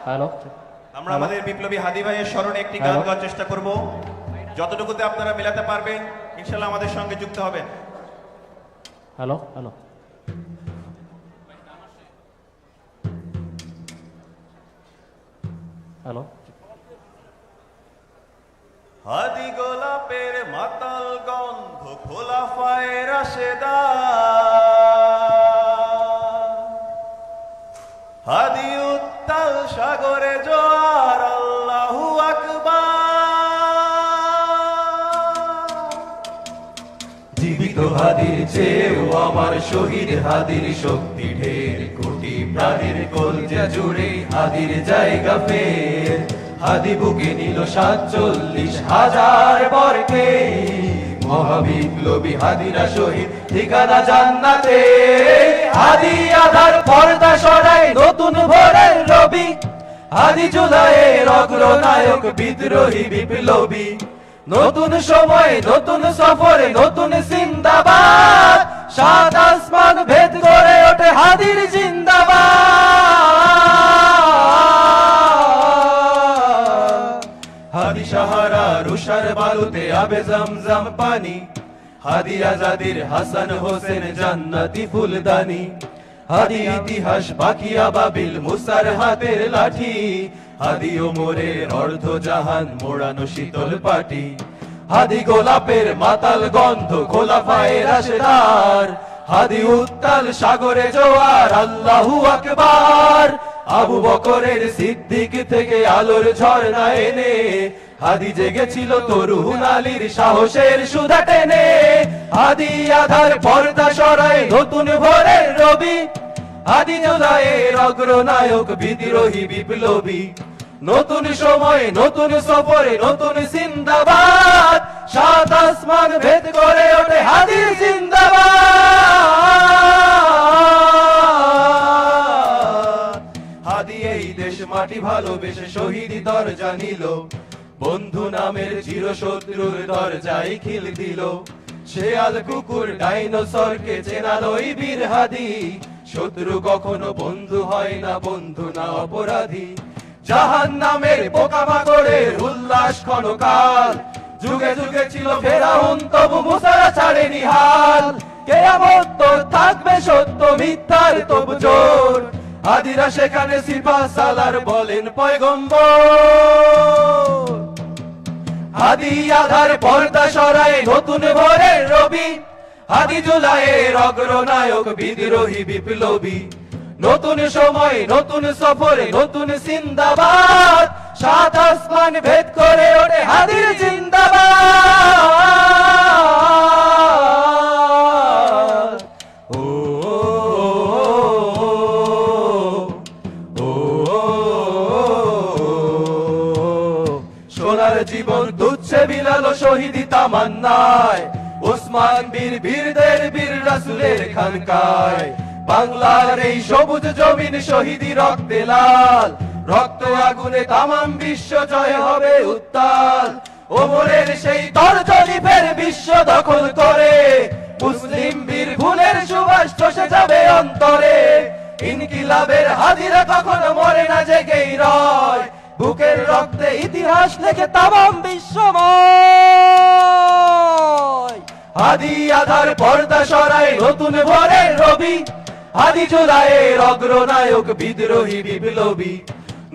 Hello, আমরা আমাদের বিপ্লবী হাদি ভাইয়ের স্মরণে একটি গান গাওয়ার চেষ্টা করব। যতটুকুতে আপনারা মিলাতে পারবেন ইনশাআল্লাহ আমাদের সঙ্গে যুক্ত হবেন। Hello hello hello. হাদি গোলাপের মাতাল গন্ধ খোলাফায়ে রাশেদা, হাদি উত্তাল সাগরে জোয়ার, আল্লাহু আকবার। জীবিত হাদির চেয়েও আমার শহীদ হাদির শক্তি ঢের, কোটি প্রাণের কলজা জুড়ে হাদির জায়গা ফের। হাদি বুকে নিল 47,000 বর্গে, মহাবিপ্লবী হাদিরা শহীদ ঠিকানা জান্নাতে। হাদি আধার পর্দা সরায় নতুন ভোরের রবি, হাদি জুলাইয়ের অগ্রনায়ক বিদ্রোহী বিপ্লবী। নতুন সময় নতুন সফরে নতুন জিন্দাবাদ, সাত আসমান ভেদ করে ওঠে হাদির জিন্দাবাদ। হাদি সাহারা রুষার বালুতে আবে জমজম পানি, হাদি আজাদির হাসান হোসেন জান্নাতি ফুলদানি। হাদি ইতিহাস বাকি আবাবিল মুসার হাতের লাঠি, হাদি ওমরের অর্ধ জাহান মোড়ানো শীতল পাটি। হাদি গোলাপের মাতাল গন্ধ খোলাফায়ে রাশেদার, হাদি উত্তাল সাগরে জোয়ার, আল্লাহু আকবার। আবু বকরের সিদ্দিক থেকে আলোর ঝর্ণা এনে, হাদি জেগেছিল তরুণ আলীর সাহসের সুধা টেনে। হাদি আধার পর্দা সরায় নতুন ভোরের রবি, হাদি জুলাইয়ের অগ্রনায়ক বিদ্রোহী বিপ্লবী। নতুন সময় নতুন সফরে নতুন জিন্দাবাদ, সাত আসমান ভেদ করে ওঠে হাদির জিন্দাবাদ। হাদি এই দেশ মাটি ভালোবেসে শহীদি দরজা নিল, বন্ধু নামের চিরশত্রুর দরজায় খিল দিল। শেয়াল কুকুর ডাইনোসরকে চেনালোই বীর হাদি, শত্রু কখনো বন্ধু হয় না, বন্ধু না অপরাধী। জাহান নামের পোকামাকড়ের উল্লাস ক্ষণকাল, যুগে যুগে ছিল ফেরাউন তবু মুসারা ছাড়েনি হাল। কিয়ামত তো থাকবে সত্য মিথ্যার তবু জোর, হাদিরা সেখানে সিফা সালার বলেন পয়গম্বর। হাদি আধার পর্দা সরায় নতুন ভোরের রবি, হাদি জুলাইয়ের অগ্রনায়ক বিদ্রোহী বিপ্লবী। নতুন সময় নতুন সফরে নতুন জিন্দাবাদ, সাত আসমান ভেদ করে ওঠে হাদির জিন্দাবাদ। ও সোনার জীবন দুচ্ছে বিলালো শহীদি তামান্নায়, ওসমান বীর বীরদের বীর রাসূলের খানকায়। বাংলার এই সবুজ জমিন শহীদি রক্তে লাল, রক্ত আগুনে তামাম বিশ্ব জয় হবে উত্তাল। ওমরের সেই তরজনি ফের বিশ্ব দখল করে, মুসলিম বীর ভুলের সুবাস চষে যাবে অন্তরে। ইনকিলাবের হাদিরা কখনো মরে না, জেগেই রয়, বুকের রক্তে ইতিহাস লেখে তামাম বিশ্বময়। হাদি আধার পর্দা সরায় নতুন ভোরের রবি, হাদি জুলাইয়ের অগ্রনায়ক বিদ্রোহী বিপ্লবী।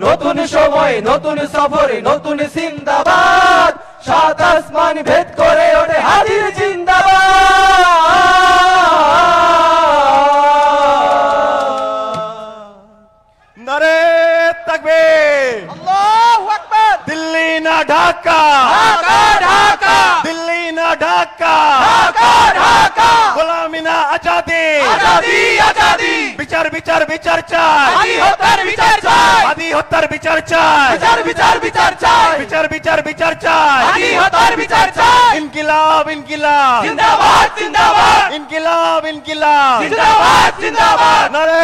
নতুন সময় নতুন সফরে নতুন জিন্দাবাদ, সাত আসমান ভেদ করে ওঠে হাদির জিন্দাবাদ। নারে তাকবীর, আল্লাহু আকবার। দিল্লি না ঢাকা, ঢাকা ঢাকা, দিল্লি না ঢাকা, ঢাকা ঢাকা। গোলামি না আজাদি, আজাদি আজাদি, বিচার বিচার বিচার চাই, হাদি হত্যার বিচার চাই, হাদি হত্যার বিচার চাই, বিচার বিচার বিচার চাই, বিচার বিচার বিচার চাই, হাদি হত্যার বিচার চাই। ইনকিলাব ইনকিলাব, জিন্দাবাদ জিন্দাবাদ, ইনকিলাব ইনকিলাব, জিন্দাবাদ জিন্দাবাদ। নারে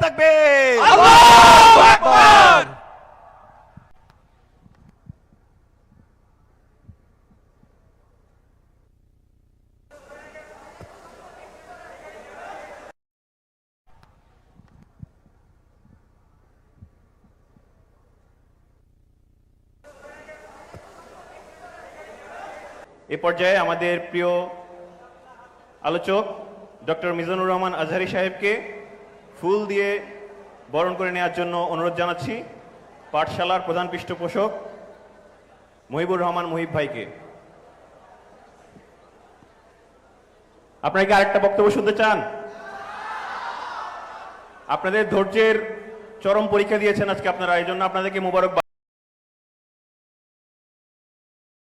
তাকবীর, আল্লাহু আকবার। এ পর্যায়ে আমাদের প্রিয় আলোচক ডক্টর মিজানুর রহমান আজহারী সাহেবকে ফুল দিয়ে বরণ করে নেওয়ার জন্য অনুরোধ জানাচ্ছি পাঠশালার প্রধান পৃষ্ঠপোষক মহিবুর রহমান মহিব ভাইকে। আপনারা কি আরেকটা বক্তব্য শুনতে চান? আপনাদের ধৈর্যের চরম পরীক্ষা দিয়েছেন আজকে আপনারা, এই জন্য আপনাদেরকে মোবারক।